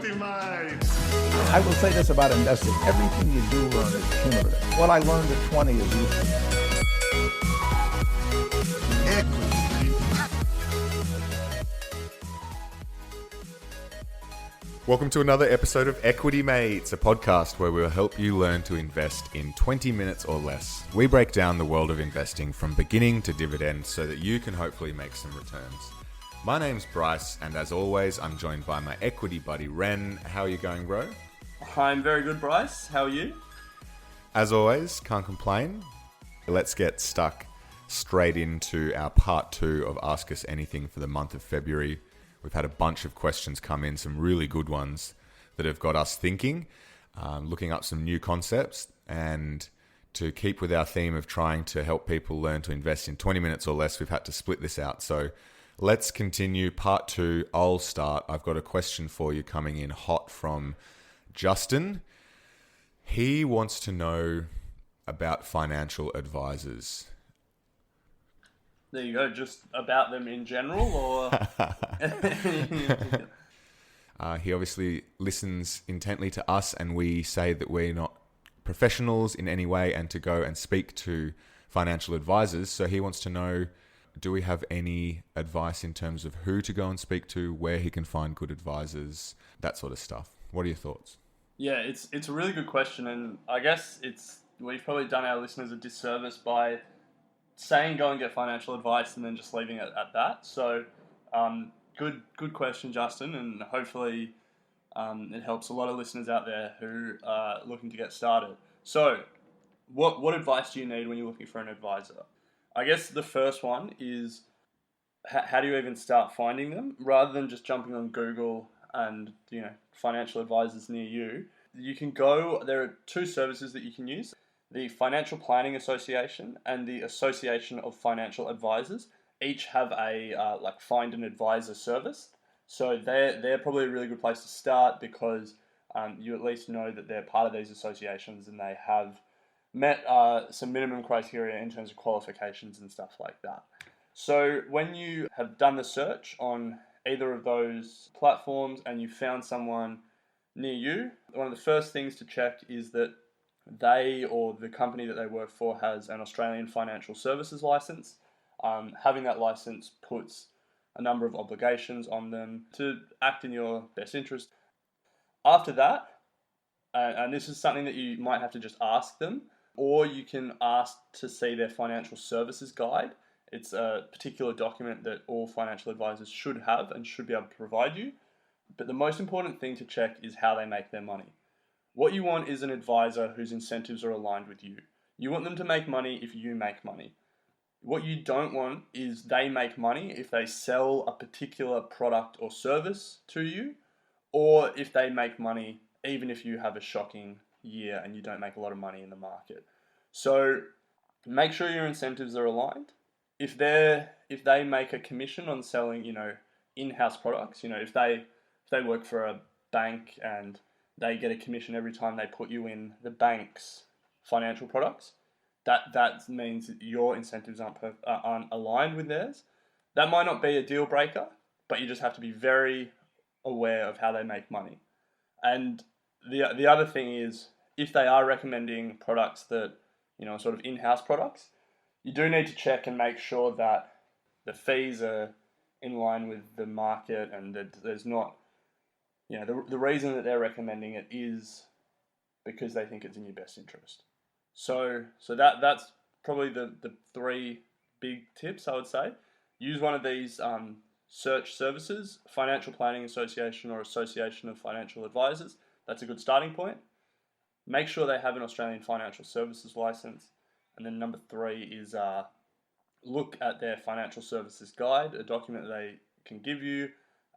Equity Mate. I will say this about investing. Everything you do learn is cumulative. What I learned at 20 is useful. Equity Mate. Welcome to another episode of Equity Mates, a podcast where we'll help you learn to invest in 20 minutes or less. We break down the world of investing from beginning to dividend so that you can hopefully make some returns. My name's Bryce, and as always, I'm joined by my equity buddy, Ren. How are you going, bro? I'm very good, Bryce. How are you? As always, can't complain. Let's get stuck straight into our part 2 of Ask Us Anything for the month of February. We've had a bunch of questions come in, some really good ones that have got us thinking, looking up some new concepts, and to keep with our theme of trying to help people learn to invest in 20 minutes or less, we've had to split this out. So let's continue. Part 2, I'll start. I've got a question for you coming in hot from Justin. He wants to know about financial advisors. There you go. Just about them in general, or? He obviously listens intently to us, and we say that we're not professionals in any way and to go and speak to financial advisors. So he wants to know, do we have any advice in terms of who to go and speak to, where he can find good advisors, that sort of stuff? What are your thoughts? Yeah, it's a really good question, and I guess we've probably done our listeners a disservice by saying go and get financial advice and then just leaving it at that. So good question, Justin, and hopefully it helps a lot of listeners out there who are looking to get started. So what advice do you need when you're looking for an advisor? I guess the first one is how do you even start finding them? Rather than just jumping on Google and financial advisors near you, you can go, there are 2 services that you can use. The Financial Planning Association and the Association of Financial Advisors each have a find an advisor service. So they're probably a really good place to start because you at least know that they're part of these associations and they have met some minimum criteria in terms of qualifications and stuff like that. So when you have done the search on either of those platforms and you found someone near you, one of the first things to check is that they or the company that they work for has an Australian financial services license. Having that license puts a number of obligations on them to act in your best interest. After that, and this is something that you might have to just ask them, or you can ask to see their financial services guide. It's a particular document that all financial advisors should have and should be able to provide you. But the most important thing to check is how they make their money. What you want is an advisor whose incentives are aligned with you. You want them to make money if you make money. What you don't want is they make money if they sell a particular product or service to you, or if they make money even if you have a shocking year and you don't make a lot of money in the market. So make sure your incentives are aligned. If they make a commission on selling, in-house products, if they work for a bank and they get a commission every time they put you in the bank's financial products, that means that your incentives aren't aligned with theirs. That might not be a deal breaker, but you just have to be very aware of how they make money. And the other thing is, if they are recommending products that, sort of in-house products, you do need to check and make sure that the fees are in line with the market and that there's not, the reason that they're recommending it is because they think it's in your best interest. So that's probably the 3 big tips I would say. Use one of these search services, Financial Planning Association or Association of Financial Advisors. That's a good starting point. Make sure they have an Australian financial services license. And then number 3 is look at their financial services guide, a document that they can give you,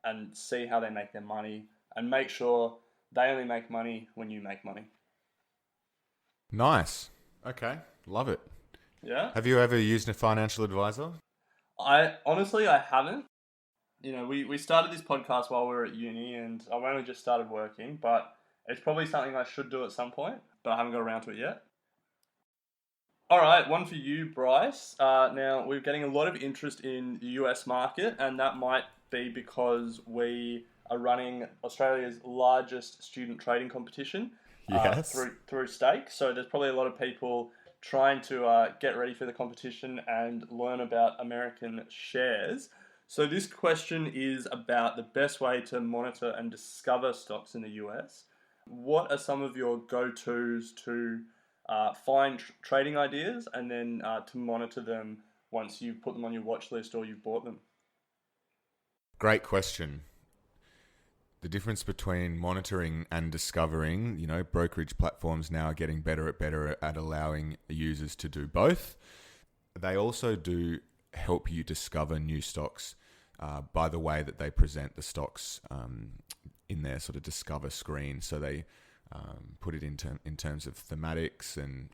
and see how they make their money. And make sure they only make money when you make money. Nice. Okay. Love it. Yeah. Have you ever used a financial advisor? I haven't. We started this podcast while we were at uni and I've only just started working, but it's probably something I should do at some point, but I haven't got around to it yet. All right, one for you, Bryce. Now, we're getting a lot of interest in the US market, and that might be because we are running Australia's largest student trading competition Yes. through Stake. So there's probably a lot of people trying to get ready for the competition and learn about American shares. So this question is about the best way to monitor and discover stocks in the US. What are some of your go-tos to find trading ideas and then to monitor them once you put them on your watch list or you've bought them? Great question. The difference between monitoring and discovering, brokerage platforms now are getting better at allowing users to do both. They also do help you discover new stocks by the way that they present the stocks in their sort of discover screen. So they put it in terms of thematics and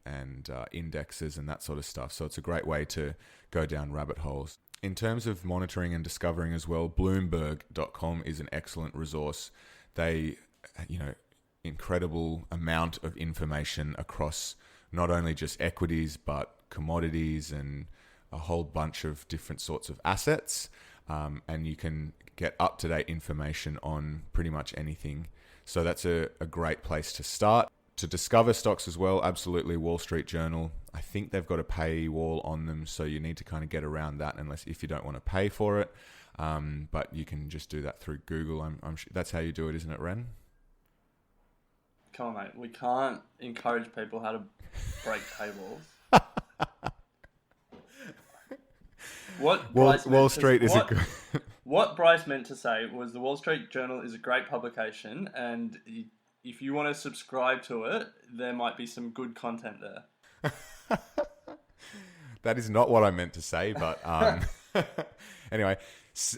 indexes and that sort of stuff. So it's a great way to go down rabbit holes. In terms of monitoring and discovering as well, Bloomberg.com is an excellent resource. They, incredible amount of information across not only just equities, but commodities and a whole bunch of different sorts of assets. And you can get up-to-date information on pretty much anything. So that's a great place to start. To discover stocks as well, absolutely, Wall Street Journal. I think they've got a paywall on them, so you need to kind of get around that if you don't want to pay for it. But you can just do that through Google. I'm sure that's how you do it, isn't it, Ren? Come on, mate. We can't encourage people how to break paywalls. Wall Street is a good... What Bryce meant to say was the Wall Street Journal is a great publication, and if you want to subscribe to it, there might be some good content there. That is not what I meant to say, but anyway,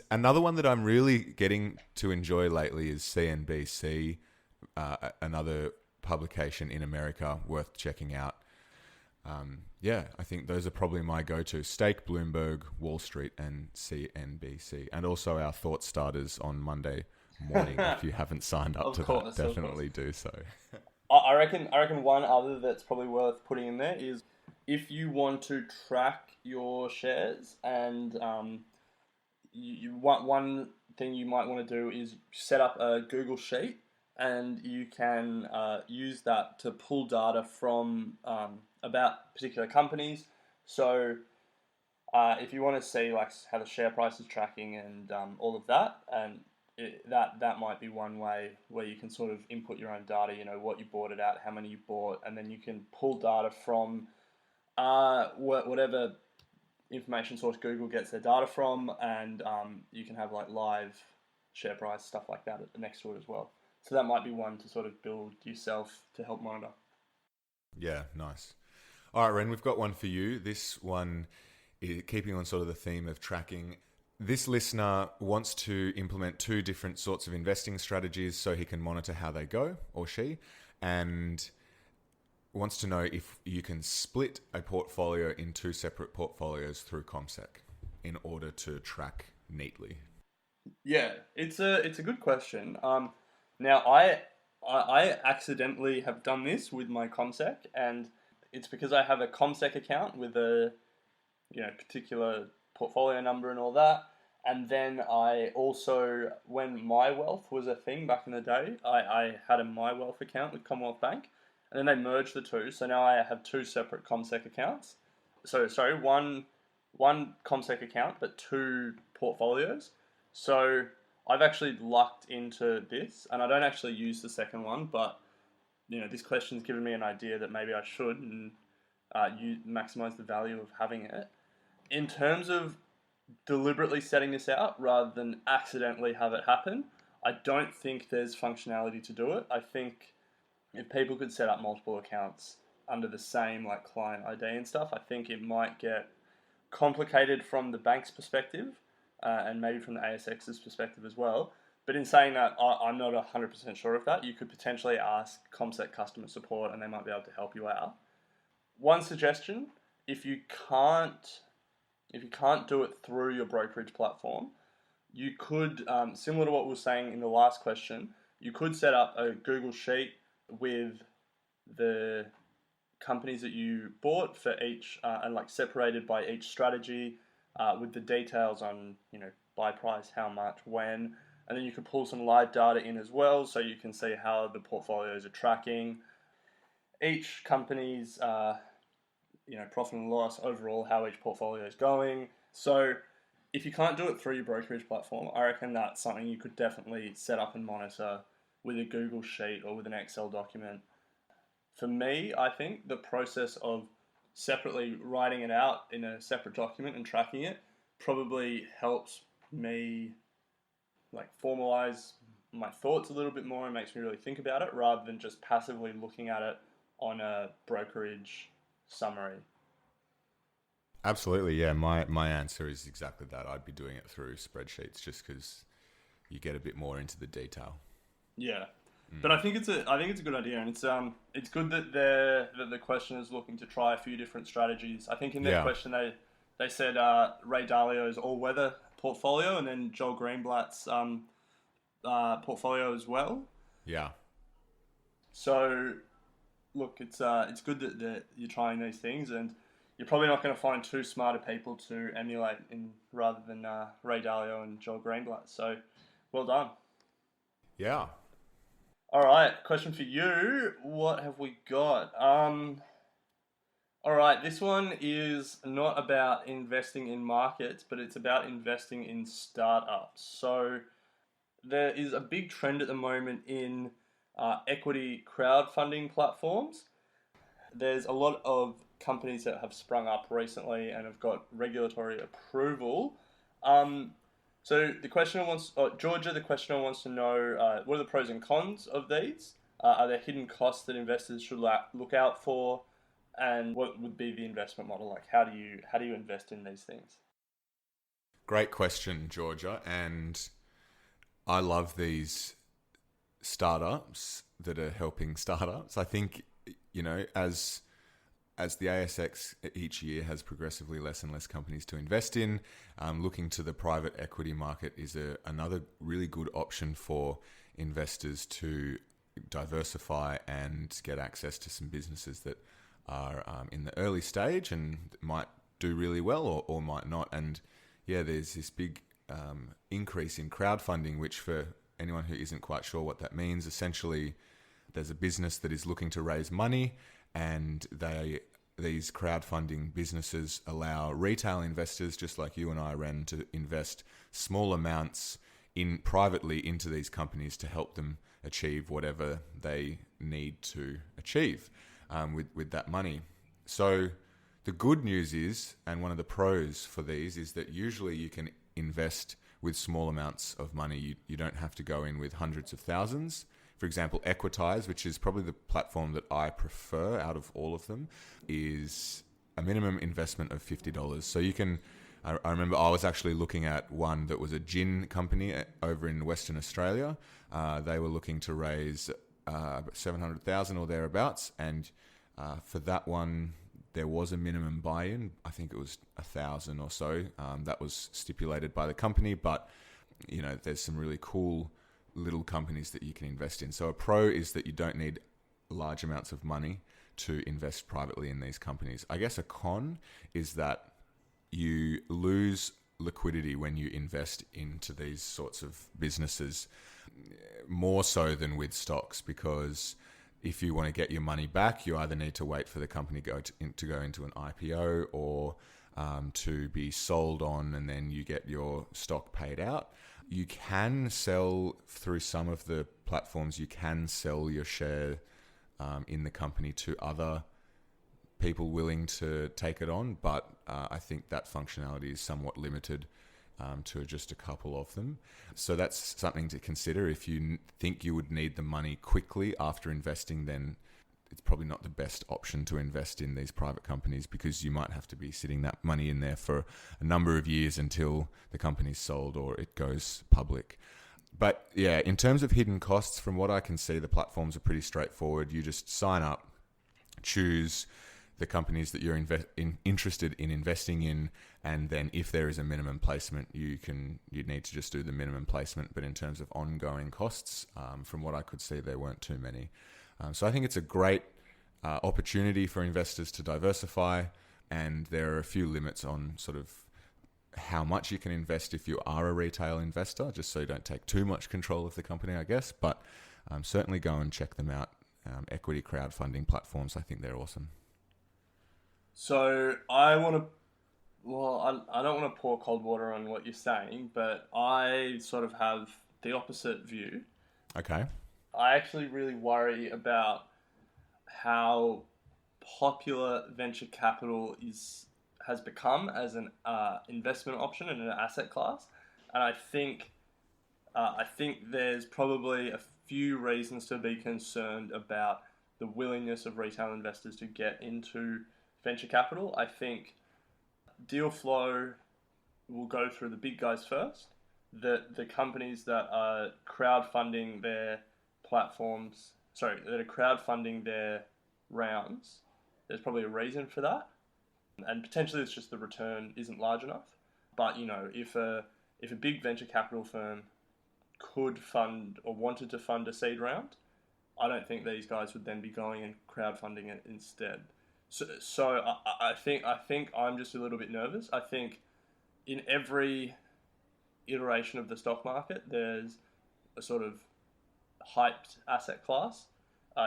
another one that I'm really getting to enjoy lately is CNBC, another publication in America worth checking out. I think those are probably my go-to. Stake, Bloomberg, Wall Street, and CNBC. And also our thought starters on Monday morning. If you haven't signed up to that, definitely do so. I reckon one other that's probably worth putting in there is if you want to track your shares and one thing you might want to do is set up a Google Sheet, and you can use that to pull data from about particular companies. So if you want to see like how the share price is tracking and all of that, and that might be one way where you can sort of input your own data, what you bought it at, how many you bought, and then you can pull data from whatever information source Google gets their data from, and you can have like live share price, stuff like that next to it as well. So that might be one to sort of build yourself to help monitor. Yeah, nice. All right, Ren, we've got one for you. This one is keeping on sort of the theme of tracking. This listener wants to implement two different sorts of investing strategies so he can monitor how they go, or she, and wants to know if you can split a portfolio in two separate portfolios through CommSec in order to track neatly. Yeah, it's a good question. Now I accidentally have done this with my CommSec, and it's because I have a CommSec account with a particular portfolio number and all that. And then I also, when MyWealth was a thing back in the day, I had a MyWealth account with Commonwealth Bank, and then they merged the two. So now I have two separate CommSec accounts. So sorry, one CommSec account, but two portfolios. So I've actually lucked into this, and I don't actually use the second one, but this question's given me an idea that maybe I should and maximize the value of having it. In terms of deliberately setting this out rather than accidentally have it happen, I don't think there's functionality to do it. I think if people could set up multiple accounts under the same client ID and stuff, I think it might get complicated from the bank's perspective and maybe from the ASX's perspective as well. But in saying that, I'm not 100% sure of that. You could potentially ask CommSec customer support and they might be able to help you out. One suggestion, if you can't do it through your brokerage platform, you could, similar to what we were saying in the last question, you could set up a Google Sheet with the companies that you bought for each, and separated by each strategy, with the details on, buy price, how much, when, And then you can pull some live data in as well, so you can see how the portfolios are tracking. Each company's profit and loss overall, how each portfolio is going. So if you can't do it through your brokerage platform, I reckon that's something you could definitely set up and monitor with a Google Sheet or with an Excel document. For me, I think the process of separately writing it out in a separate document and tracking it probably helps me formalize my thoughts a little bit more and makes me really think about it rather than just passively looking at it on a brokerage summary. Absolutely, yeah. My answer is exactly that. I'd be doing it through spreadsheets just because you get a bit more into the detail. Yeah, but I think it's a good idea, and it's good that the question is looking to try a few different strategies. I think in their question they said Ray Dalio's all-weather portfolio and then Joel Greenblatt's portfolio as well. Yeah. So, look, it's good that you're trying these things, and you're probably not going to find two smarter people to emulate rather than Ray Dalio and Joel Greenblatt. So, well done. Yeah. All right, question for you. What have we got? All right, this one is not about investing in markets, but it's about investing in startups. So there is a big trend at the moment in equity crowdfunding platforms. There's a lot of companies that have sprung up recently and have got regulatory approval. So the questioner wants to know what are the pros and cons of these? Are there hidden costs that investors should look out for? And what would be the investment model? Like, how do you invest in these things? Great question, Georgia. And I love these startups that are helping startups. I think, as the ASX each year has progressively less and less companies to invest in, looking to the private equity market is another really good option for investors to diversify and get access to some businesses that are in the early stage and might do really well or might not. And yeah, there's this big increase in crowdfunding, which for anyone who isn't quite sure what that means, essentially there's a business that is looking to raise money, and these crowdfunding businesses allow retail investors, just like you and I, Ren, to invest small amounts privately into these companies to help them achieve whatever they need to achieve with that money. So the good news is, and one of the pros for these is that usually you can invest with small amounts of money. You don't have to go in with hundreds of thousands. For example, Equitize, which is probably the platform that I prefer out of all of them, is a minimum investment of $50. So you can, I remember I was actually looking at one that was a gin company over in Western Australia. They were looking to raise 700,000 or thereabouts, and for that one there was a minimum buy-in. I think it was 1,000 or so. That was stipulated by the company, but there's some really cool little companies that you can invest in. So a pro is that you don't need large amounts of money to invest privately in these companies. I guess a con is that you lose liquidity when you invest into these sorts of businesses, more so than with stocks, because if you want to get your money back, you either need to wait for the company to go into an IPO or to be sold on, and then you get your stock paid out. You can sell through some of the platforms. You can sell your share in the company to other people willing to take it on, but I think that functionality is somewhat limited to just a couple of them. So that's something to consider. If you think you would need the money quickly after investing, then it's probably not the best option to invest in these private companies, because you might have to be sitting that money in there for a number of years until the company's sold or it goes public. But yeah, in terms of hidden costs, from what I can see, the platforms are pretty straightforward. You just sign up, choose the companies that you're interested in investing in, and then if there is a minimum placement, you'd need to just do the minimum placement. But in terms of ongoing costs, from what I could see, there weren't too many. So I think it's a great opportunity for investors to diversify, and there are a few limits on sort of how much you can invest if you are a retail investor, just so you don't take too much control of the company, I guess. But certainly go and check them out. Equity crowdfunding platforms, I think they're awesome. So I want to, I don't want to pour cold water on what you're saying, but I sort of have the opposite view. Okay. I actually really worry about how popular venture capital has become as an investment option and an asset class, and I think there's probably a few reasons to be concerned about the willingness of retail investors to get into venture capital. I think deal flow will go through the big guys first. The companies that are crowdfunding their platforms, that are crowdfunding their rounds, there's probably a reason for that. And potentially it's just the return isn't large enough. But, if a big venture capital firm could fund or wanted to fund a seed round, I don't think these guys would then be going and crowdfunding it instead. So I think I'm just a little bit nervous. I think in every iteration of the stock market, there's a sort of hyped asset class.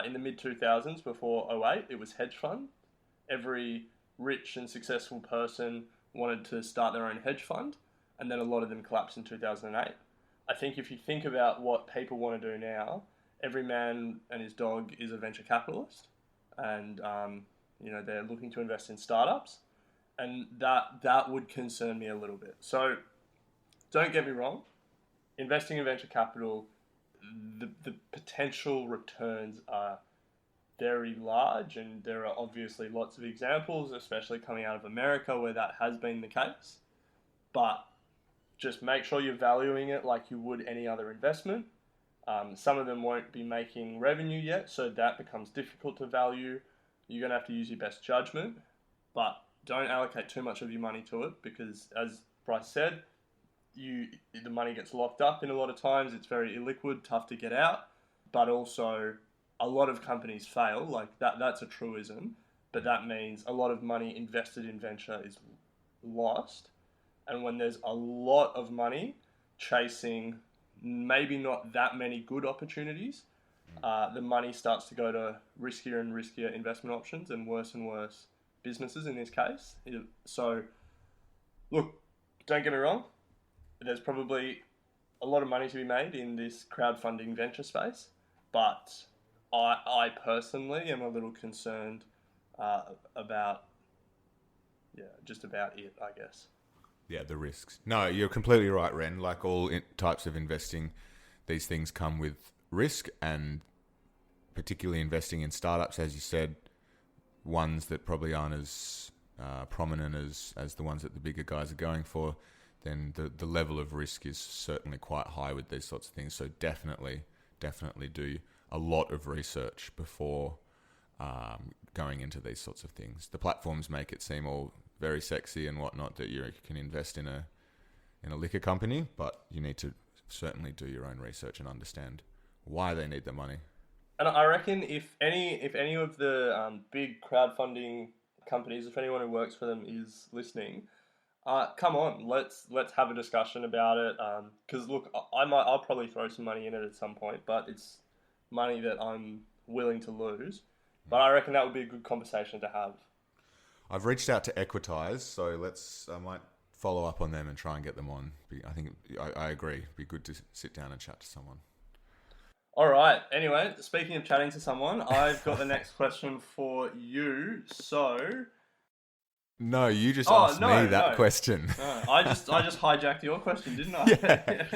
In the mid-2000s, before '08, it was hedge fund. Every rich and successful person wanted to start their own hedge fund, and then a lot of them collapsed in 2008. I think if you think about what people want to do now, every man and his dog is a venture capitalist, and they're looking to invest in startups, and that would concern me a little bit. So don't get me wrong, investing in venture capital, the potential returns are very large, and there are obviously lots of examples, especially coming out of America, where that has been the case. But just make sure you're valuing it like you would any other investment. Some of them won't be making revenue yet, so that becomes difficult to value. You're going to have to use your best judgment, but don't allocate too much of your money to it, because as Bryce said, the money gets locked up in a lot of times. It's very illiquid, tough to get out, but also a lot of companies fail. Like that's a truism, but that means a lot of money invested in venture is lost. And when there's a lot of money chasing maybe not that many good opportunities, the money starts to go to riskier and riskier investment options and worse businesses in this case. So, look, don't get me wrong, there's probably a lot of money to be made in this crowdfunding venture space, but I personally am a little concerned about it, I guess. Yeah, the risks. No, you're completely right, Ren. Like all types of investing, these things come with risk, and particularly investing in startups, as you said, ones that probably aren't as prominent as the ones that the bigger guys are going for, then the level of risk is certainly quite high with these sorts of things. So definitely do a lot of research before going into these sorts of things. The platforms make it seem all very sexy and whatnot, that you can invest in a liquor company, but you need to certainly do your own research and understand why they need the money. And I reckon if any of the big crowdfunding companies, if anyone who works for them is listening, come on, let's have a discussion about it. Because look, I'll probably throw some money in it at some point, but it's money that I'm willing to lose. But I reckon that would be a good conversation to have. I've reached out to Equitize, so I might follow up on them and try and get them on. I agree. It'd be good to sit down and chat to someone. All right. Anyway, speaking of chatting to someone, I've got the next question for you. So, no, you just asked me that question. No, I just hijacked your question, didn't I? Yeah.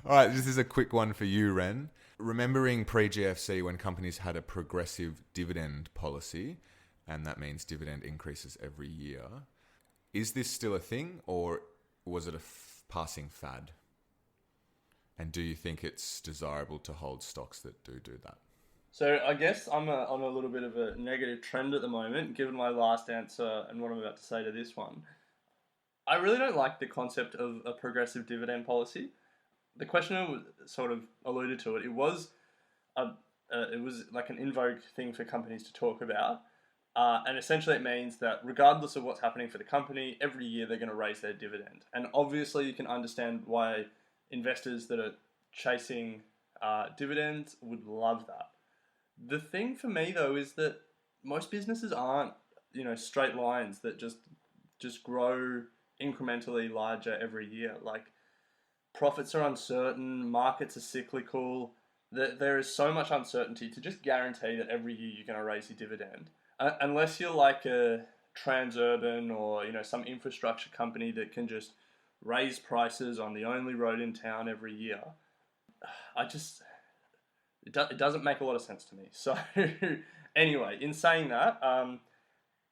All right. This is a quick one for you, Ren. Remembering pre-GFC when companies had a progressive dividend policy, and that means dividend increases every year. Is this still a thing, or was it a passing fad? And do you think it's desirable to hold stocks that do that? So I guess I'm on a little bit of a negative trend at the moment, given my last answer and what I'm about to say to this one. I really don't like the concept of a progressive dividend policy. The questioner sort of alluded to it. It was like an in vogue thing for companies to talk about. And essentially it means that regardless of what's happening for the company, every year they're going to raise their dividend. And obviously you can understand why investors that are chasing dividends would love that. The thing for me though is that most businesses aren't, straight lines that just grow incrementally larger every year. Like, profits are uncertain, markets are cyclical. There is so much uncertainty to just guarantee that every year you're going to raise your dividend. Unless you're like a Transurban or some infrastructure company that can just raise prices on the only road in town every year, it doesn't make a lot of sense to me. So anyway, in saying that,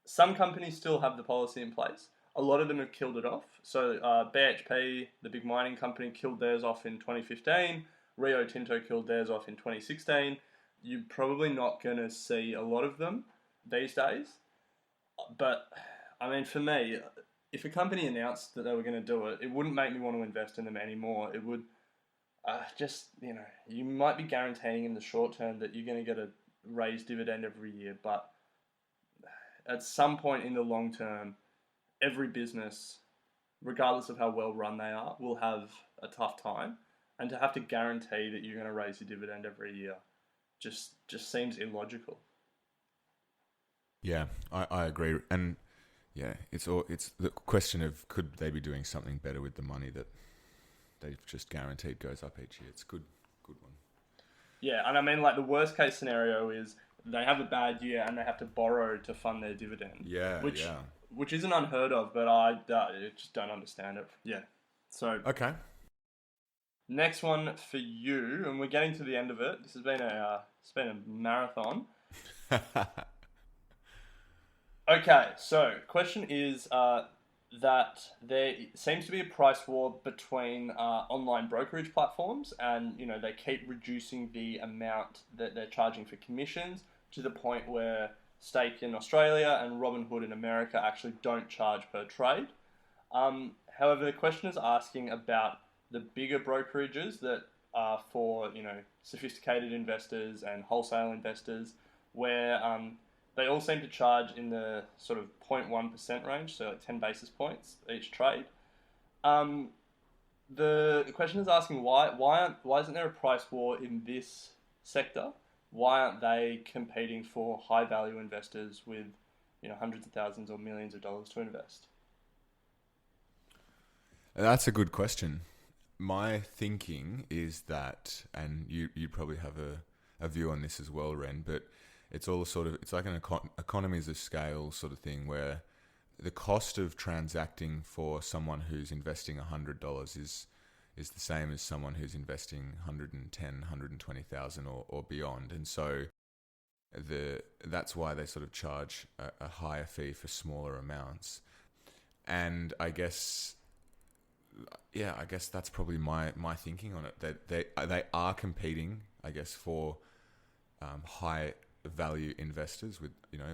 some companies still have the policy in place. A lot of them have killed it off. So BHP, the big mining company, killed theirs off in 2015. Rio Tinto killed theirs off in 2016. You're probably not going to see a lot of them these days. But, I mean, for me, if a company announced that they were going to do it, it wouldn't make me want to invest in them anymore. It would you might be guaranteeing in the short term that you're going to get a raised dividend every year. But at some point in the long term, every business, regardless of how well run they are, will have a tough time. And to have to guarantee that you're going to raise your dividend every year just seems illogical. Yeah, I agree. And yeah, it's the question of could they be doing something better with the money that they've just guaranteed goes up each year. It's a good one. Yeah, and I mean, like, the worst case scenario is they have a bad year and they have to borrow to fund their dividend. Yeah, which isn't unheard of, but I just don't understand it. Yeah. So okay. Next one for you, and we're getting to the end of it. This has been a marathon. Okay, so question is that there seems to be a price war between online brokerage platforms, and they keep reducing the amount that they're charging for commissions to the point where Stake in Australia and Robinhood in America actually don't charge per trade. However, the question is asking about the bigger brokerages that are for sophisticated investors and wholesale investors, where they all seem to charge in the sort of 0.1% range, so like 10 basis points each trade. The question is asking why isn't there a price war in this sector? Why aren't they competing for high value investors with hundreds of thousands or millions of dollars to invest? That's a good question. My thinking is that, and you probably have a view on this as well, Ren, but it's all it's like an economies of scale sort of thing, where the cost of transacting for someone who's investing $100 is the same as someone who's investing 110, 120,000 or beyond. And so that's why they sort of charge a higher fee for smaller amounts. And I guess that's probably my thinking on it. That they are competing, I guess, for high value investors with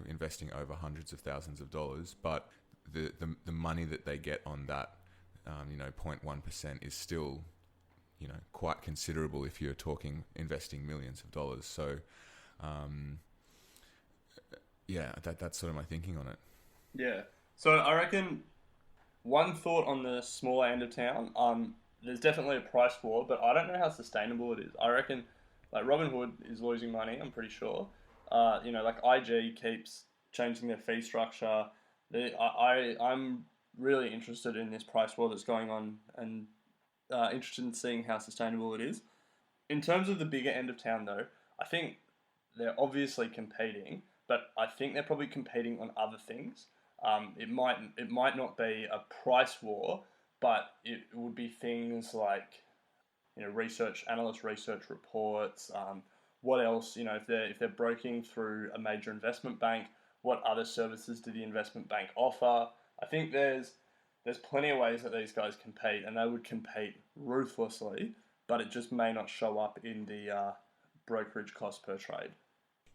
investing over hundreds of thousands of dollars, but the money that they get on that 0.1% is still quite considerable if you're talking investing millions of dollars. So that's sort of my thinking on it. Yeah. So I reckon one thought on the smaller end of town, there's definitely a price war, but I don't know how sustainable it is. I reckon like Robinhood is losing money, I'm pretty sure. Like IG keeps changing their fee structure. I'm really interested in this price war that's going on, and interested in seeing how sustainable it is. In terms of the bigger end of town though, I think they're obviously competing, but I think they're probably competing on other things. It might not be a price war, but it would be things like analyst research reports. What else? If they're broking through a major investment bank, what other services do the investment bank offer? I think there's plenty of ways that these guys compete, and they would compete ruthlessly, but it just may not show up in the brokerage cost per trade.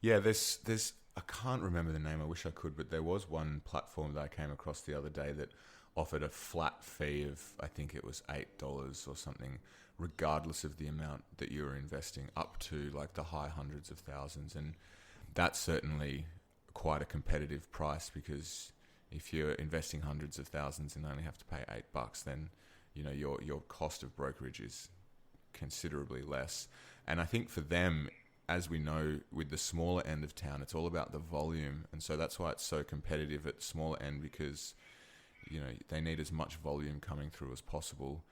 Yeah, there's I can't remember the name. I wish I could, but there was one platform that I came across the other day that offered a flat fee of, I think it was $8 or something, regardless of the amount that you were investing, up to like the high hundreds of thousands. And that certainly quite a competitive price, because if you're investing hundreds of thousands and only have to pay $8, then your cost of brokerage is considerably less. And I think for them, as we know, with the smaller end of town, it's all about the volume, and so that's why it's so competitive at the smaller end, because they need as much volume coming through as possible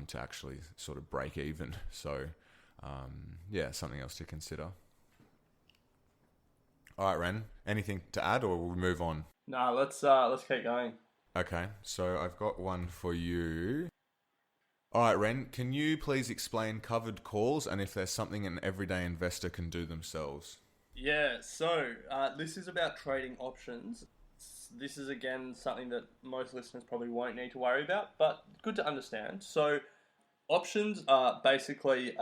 to actually sort of break even. So something else to consider. All right, Ren, anything to add, or will we move on? No, let's keep going. Okay, so I've got one for you. All right, Ren, can you please explain covered calls and if there's something an everyday investor can do themselves? Yeah, so this is about trading options. This is, again, something that most listeners probably won't need to worry about, but good to understand. So options are basically,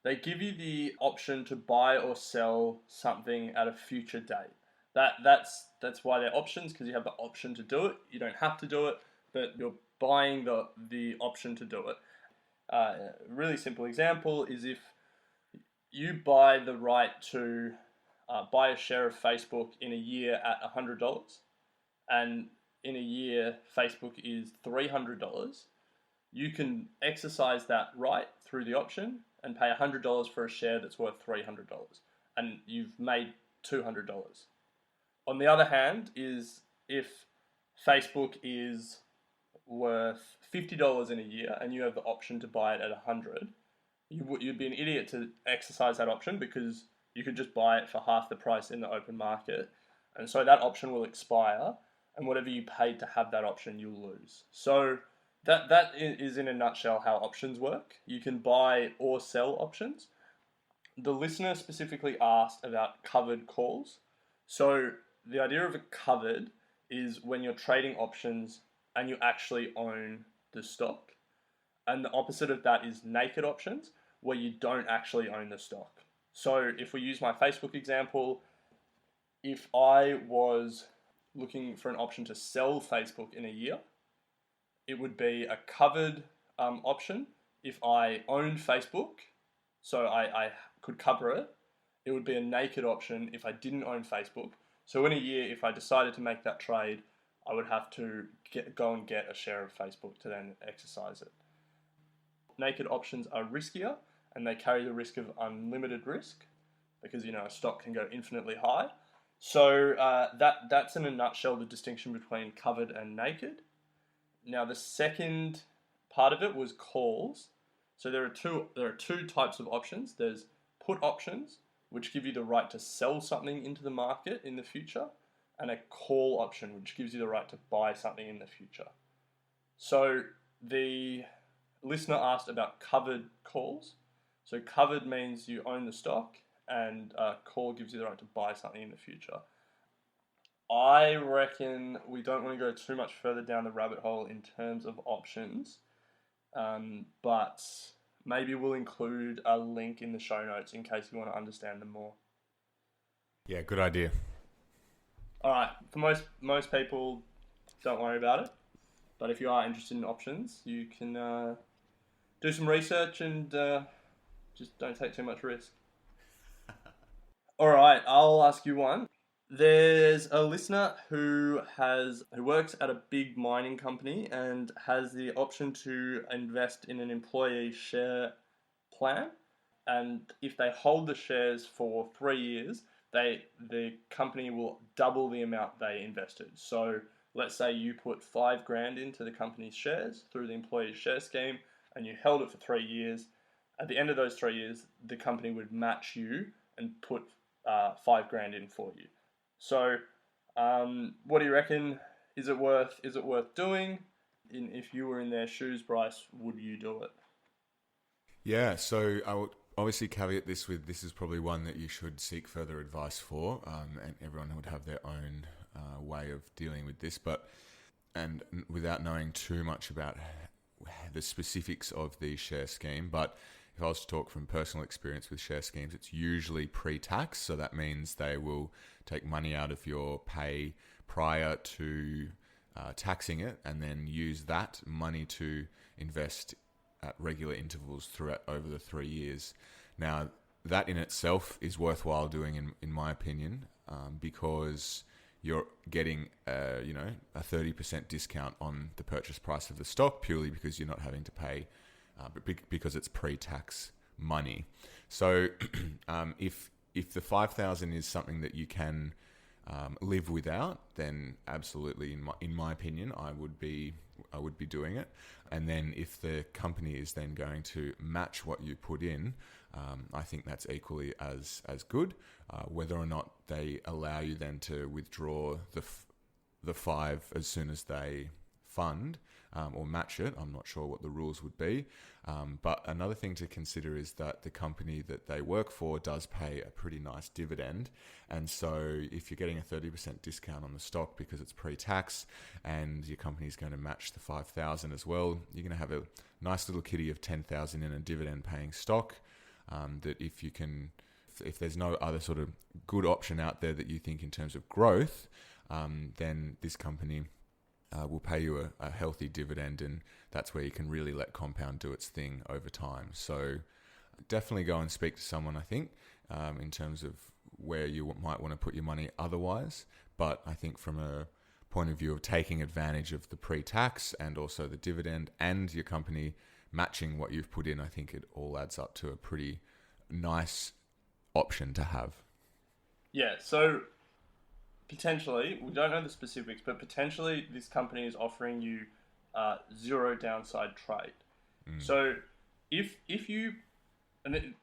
they give you the option to buy or sell something at a future date. That's why they're options, because you have the option to do it. You don't have to do it, but you're buying the option to do it. A really simple example is if you buy the right to buy a share of Facebook in a year at $100, and in a year Facebook is $300, you can exercise that right through the option and pay $100 for a share that's worth $300, and you've made $200. On the other hand, is if Facebook is worth $50 in a year and you have the option to buy it at $100, you'd be an idiot to exercise that option, because you could just buy it for half the price in the open market, and so that option will expire, and whatever you paid to have that option, you'll lose. So that is in a nutshell how options work. You can buy or sell options. The listener specifically asked about covered calls. So the idea of a covered is when you're trading options and you actually own the stock. And the opposite of that is naked options, where you don't actually own the stock. So if we use my Facebook example, if I was looking for an option to sell Facebook in a year, it would be a covered option. If I owned Facebook, so I could cover it, it would be a naked option if I didn't own Facebook. So in a year, if I decided to make that trade, I would have to go and get a share of Facebook to then exercise it. Naked options are riskier, and they carry the risk of unlimited risk, because a stock can go infinitely high. So that's in a nutshell the distinction between covered and naked. Now the second part of it was calls. So there are two types of options. There's put options, which give you the right to sell something into the market in the future, and a call option, which gives you the right to buy something in the future. So the listener asked about covered calls. So covered means you own the stock, and call gives you the right to buy something in the future. I reckon we don't want to go too much further down the rabbit hole in terms of options, but maybe we'll include a link in the show notes in case you want to understand them more. Yeah, good idea. All right, for most people, don't worry about it. But if you are interested in options, you can do some research and just don't take too much risk. All right, I'll ask you one. There's a listener who works at a big mining company and has the option to invest in an employee share plan. And if they hold the shares for 3 years, the company will double the amount they invested. So let's say you put $5,000 into the company's shares through the employee share scheme, and you held it for 3 years. At the end of those 3 years, the company would match you and put $5,000 in for you. So, what do you reckon? Is it worth doing? If you were in their shoes, Bryce, would you do it? Yeah, so I would obviously caveat this with, this is probably one that you should seek further advice for, and everyone would have their own way of dealing with this, and without knowing too much about the specifics of the share scheme. But if I was to talk from personal experience with share schemes, it's usually pre-tax, so that means they will take money out of your pay prior to taxing it, and then use that money to invest at regular intervals throughout over the 3 years. Now, that in itself is worthwhile doing, in my opinion, because you're getting a 30% discount on the purchase price of the stock purely because you're not having to pay, because it's pre-tax money. So if the 5,000 is something that you can live without, then absolutely, in my opinion, I would be doing it. And then if the company is then going to match what you put in, I think that's equally as good. Whether or not they allow you then to withdraw the 5 as soon as they fund, or match it, I'm not sure what the rules would be. But another thing to consider is that the company that they work for does pay a pretty nice dividend. And so if you're getting a 30% discount on the stock because it's pre-tax and your company is going to match the 5,000 as well, you're going to have a nice little kitty of 10,000 in a dividend paying stock. That if there's no other sort of good option out there that you think in terms of growth, then this company will pay you a healthy dividend, and that's where you can really let compound do its thing over time. So definitely go and speak to someone, I think, in terms of where you might want to put your money otherwise. But I think from a point of view of taking advantage of the pre-tax and also the dividend and your company matching what you've put in, I think it all adds up to a pretty nice option to have. Yeah, so potentially, we don't know the specifics, but potentially this company is offering you zero downside trade. So if you, and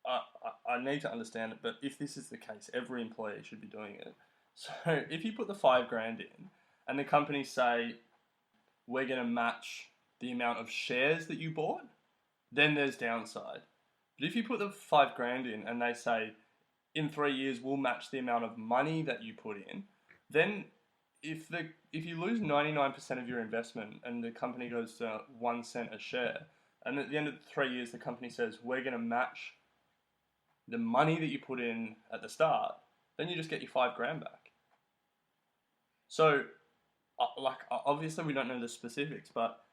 I need to understand it, but if this is the case, every employee should be doing it. So if you put the $5,000 in and the company say, we're going to match the amount of shares that you bought, then there's downside. But if you put the $5,000 in and they say, in 3 years we'll match the amount of money that you put in, then if you lose 99% of your investment and the company goes to 1 cent a share, and at the end of 3 years the company says we're going to match the money that you put in at the start, then you just get your $5,000 back. So, obviously we don't know the specifics, but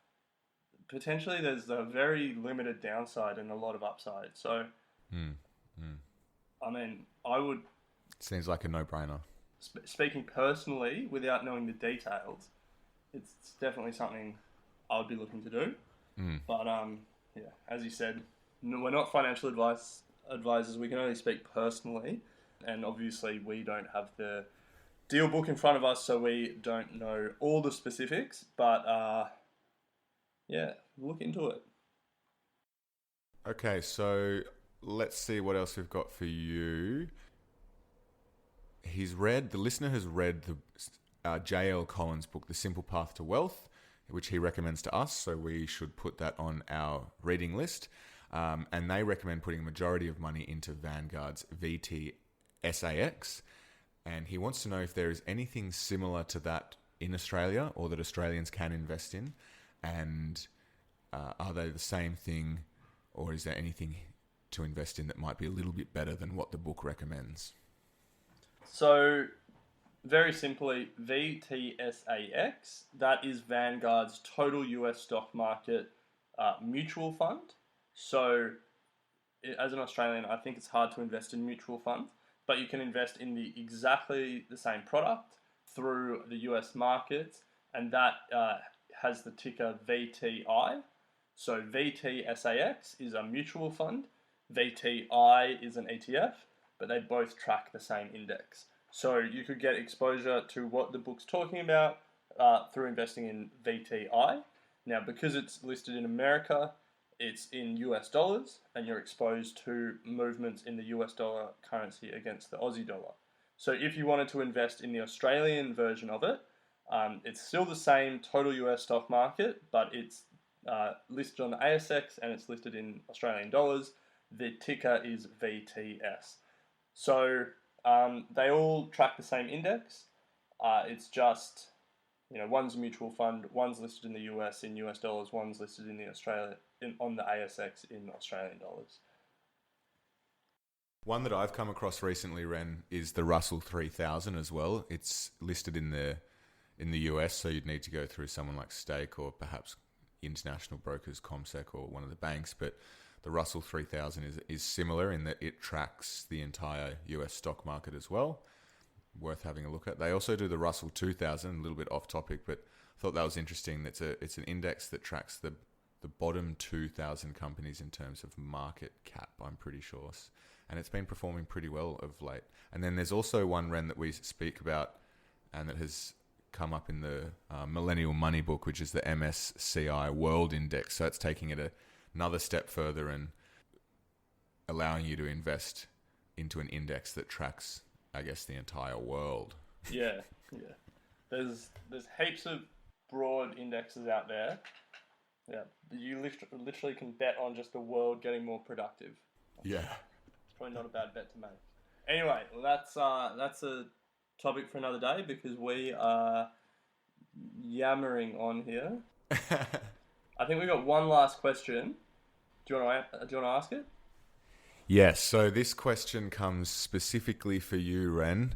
potentially there's a very limited downside and a lot of upside. So, I mean, I would... Seems like a no-brainer. Speaking personally, without knowing the details, it's definitely something I would be looking to do. But, yeah, as you said, we're not financial advisors. We can only speak personally. And obviously we don't have the deal book in front of us, so we don't know all the specifics. But, yeah, look into it. Okay, so let's see what else we've got for you. The listener has read the J.L. Collins book, The Simple Path to Wealth, which he recommends to us, so we should put that on our reading list. And they recommend putting a majority of money into Vanguard's VTSAX. And he wants to know if there is anything similar to that in Australia or that Australians can invest in. And are they the same thing, or is there anything to invest in that might be a little bit better than what the book recommends? So, very simply, VTSAX, that is Vanguard's total US stock market mutual fund. So, as an Australian, I think it's hard to invest in mutual funds, but you can invest in exactly the same product through the US markets, and that has the ticker VTI. So VTSAX is a mutual fund, VTI is an ETF, but they both track the same index. So you could get exposure to what the book's talking about through investing in VTI. Now, because it's listed in America, it's in US dollars, and you're exposed to movements in the US dollar currency against the Aussie dollar. So if you wanted to invest in the Australian version of it, it's still the same total US stock market, but it's listed on the ASX and it's listed in Australian dollars. The ticker is VTS. So they all track the same index. It's just, one's a mutual fund, one's listed in the US in US dollars, one's listed in on the ASX in Australian dollars. One that I've come across recently, Ren, is the Russell 3000 as well. It's listed in the US, so you'd need to go through someone like Stake or perhaps international brokers, CommSec or one of the banks. But The Russell 3000 is similar in that it tracks the entire US stock market as well. Worth having a look at. They also do the Russell 2000, a little bit off topic, but I thought that was interesting. It's an index that tracks the bottom 2,000 companies in terms of market cap, I'm pretty sure. And it's been performing pretty well of late. And then there's also one, Ren, that we speak about and that has come up in the Millennial Money book, which is the MSCI World Index. So it's taking it another step further and allowing you to invest into an index that tracks, I guess, the entire world. Yeah. There's heaps of broad indexes out there. Yeah, you literally can bet on just the world getting more productive. Yeah. It's probably not a bad bet to make. Anyway, well, that's a topic for another day because we are yammering on here. I think we got one last question. Do you want to ask it? Yes. So this question comes specifically for you, Ren,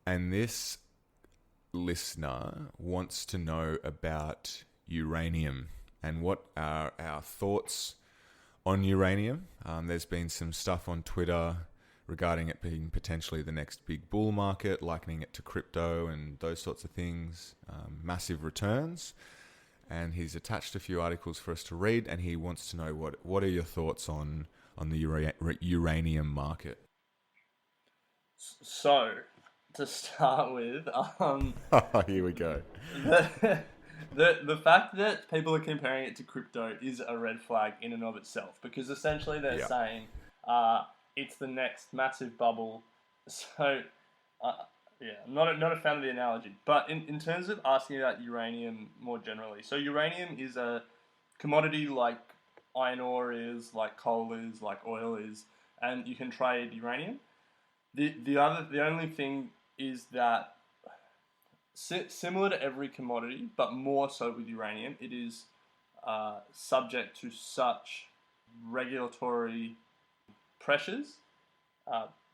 and this listener wants to know about uranium and what are our thoughts on uranium. There's been some stuff on Twitter regarding it being potentially the next big bull market, likening it to crypto and those sorts of things, massive returns. And he's attached a few articles for us to read, and he wants to know what are your thoughts on the uranium market? So, to start with, Here we go. The fact that people are comparing it to crypto is a red flag in and of itself, because essentially they're saying it's the next massive bubble. So, I'm not a fan of the analogy. But in terms of asking about uranium more generally, so uranium is a commodity like iron ore is, like coal is, like oil is, and you can trade uranium. The only thing is that similar to every commodity, but more so with uranium, it is subject to such regulatory pressures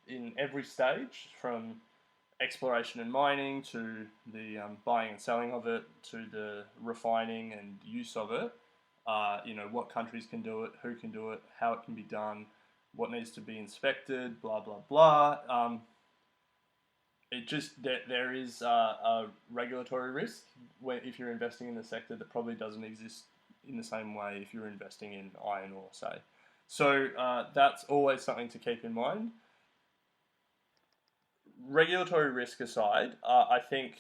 in every stage, from exploration and mining to the buying and selling of it, to the refining and use of it. What countries can do it, who can do it, how it can be done, what needs to be inspected, blah, blah, blah. There is a regulatory risk if you're investing in the sector that probably doesn't exist in the same way if you're investing in iron ore, say. So that's always something to keep in mind. Regulatory risk aside, I think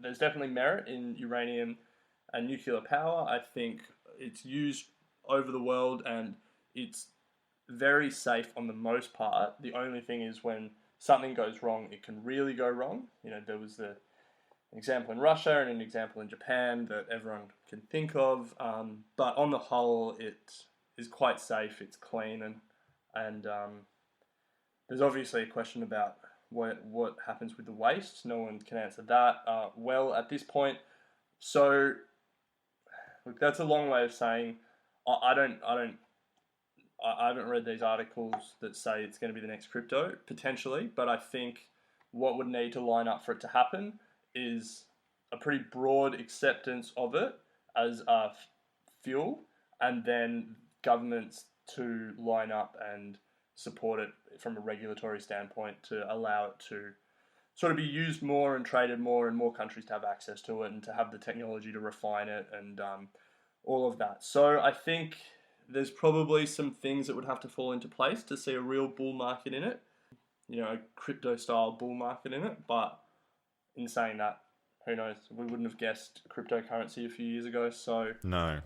there's definitely merit in uranium and nuclear power. I think it's used over the world and it's very safe on the most part. The only thing is when something goes wrong, it can really go wrong. There was an example in Russia and an example in Japan that everyone can think of. But on the whole, it is quite safe. It's clean, and there's obviously a question about what happens with the waste. No one can answer that well at this point. So, look, that's a long way of saying I haven't read these articles that say it's going to be the next crypto, potentially, but I think what would need to line up for it to happen is a pretty broad acceptance of it as a fuel, and then governments to line up and support it from a regulatory standpoint to allow it to sort of be used more and traded more, and more countries to have access to it and to have the technology to refine it and all of that. So I think there's probably some things that would have to fall into place to see a real bull market in it, a crypto style bull market in it. But in saying that, who knows? We wouldn't have guessed cryptocurrency a few years ago, so No.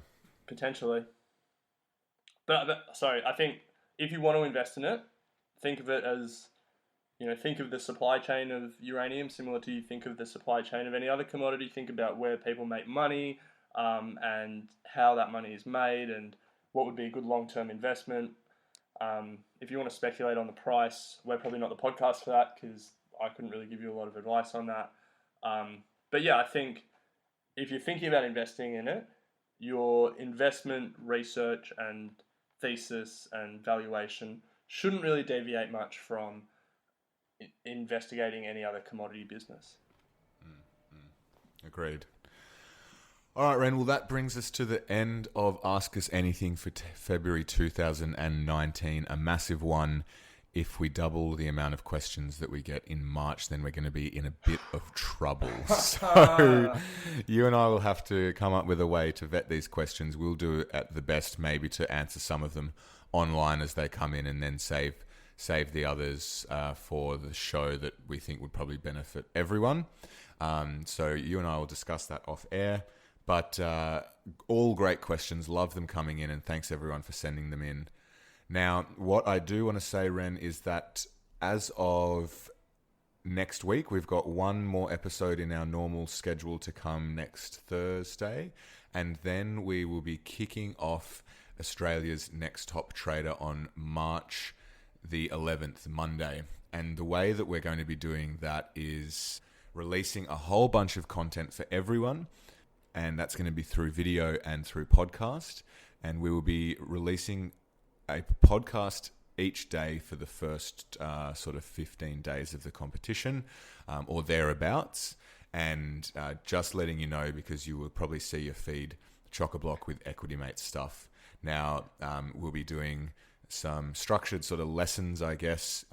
potentially. But sorry, I think if you want to invest in it, think of it as, think of the supply chain of uranium similar to you think of the supply chain of any other commodity. Think about where people make money and how that money is made and what would be a good long-term investment. If you want to speculate on the price, we're probably not the podcast for that because I couldn't really give you a lot of advice on that. But yeah, I think if you're thinking about investing in it, your investment research and thesis and valuation shouldn't really deviate much from investigating any other commodity business. Agreed. All right, Ren. Well, that brings us to the end of Ask Us Anything for February 2019. A massive one. If we double the amount of questions that we get in March, then we're going to be in a bit of trouble. So you and I will have to come up with a way to vet these questions. We'll do it at the best, maybe, to answer some of them online as they come in, and then save the others for the show that we think would probably benefit everyone. So you and I will discuss that off air. But all great questions. Love them coming in, and thanks everyone for sending them in. Now, what I do want to say, Ren, is that as of next week, we've got one more episode in our normal schedule to come next Thursday, and then we will be kicking off Australia's Next Top Trader on March the 11th, Monday. And the way that we're going to be doing that is releasing a whole bunch of content for everyone, and that's going to be through video and through podcast, and we will be releasing a podcast each day for the first sort of 15 days of the competition or thereabouts. And just letting you know, because you will probably see your feed chock-a-block with Equity Mates stuff. Now, we'll be doing some structured sort of lessons, I guess,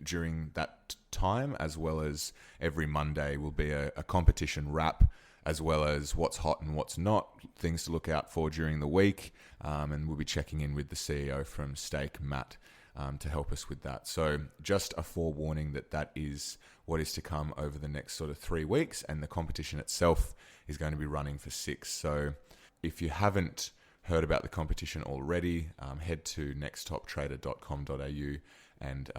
during that time, as well as every Monday will be a competition wrap, as well as what's hot and what's not, things to look out for during the week. And we'll be checking in with the CEO from Stake, Matt, to help us with that. So just a forewarning that is what is to come over the next sort of 3 weeks, and the competition itself is going to be running for 6. So if you haven't heard about the competition already, head to nexttoptrader.com.au and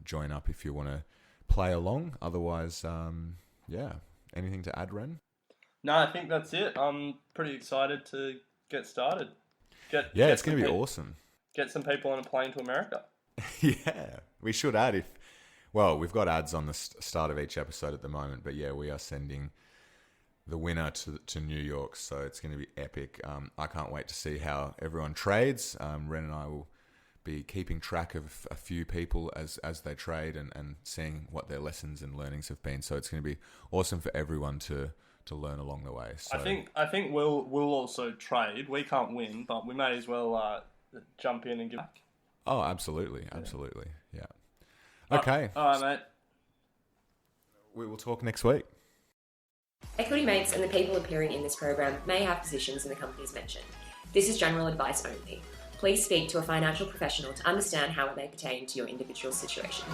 join up if you want to play along. Otherwise, anything to add, Ren? No, I think that's it. I'm pretty excited to get started. It's going to be awesome. Get some people on a plane to America. Yeah, we should add we've got ads on the start of each episode at the moment, but yeah, we are sending the winner to New York, so it's going to be epic. I can't wait to see how everyone trades. Ren and I will be keeping track of a few people as they trade and seeing what their lessons and learnings have been. So it's going to be awesome for everyone to learn along the way. So I think we'll also trade. We can't win, but we may as well jump in and give back. Oh, absolutely. Yeah. Okay. All right, mate. We will talk next week. Equity Mates and the people appearing in this program may have positions in the companies mentioned. This is general advice only. Please speak to a financial professional to understand how it may pertain to your individual situation.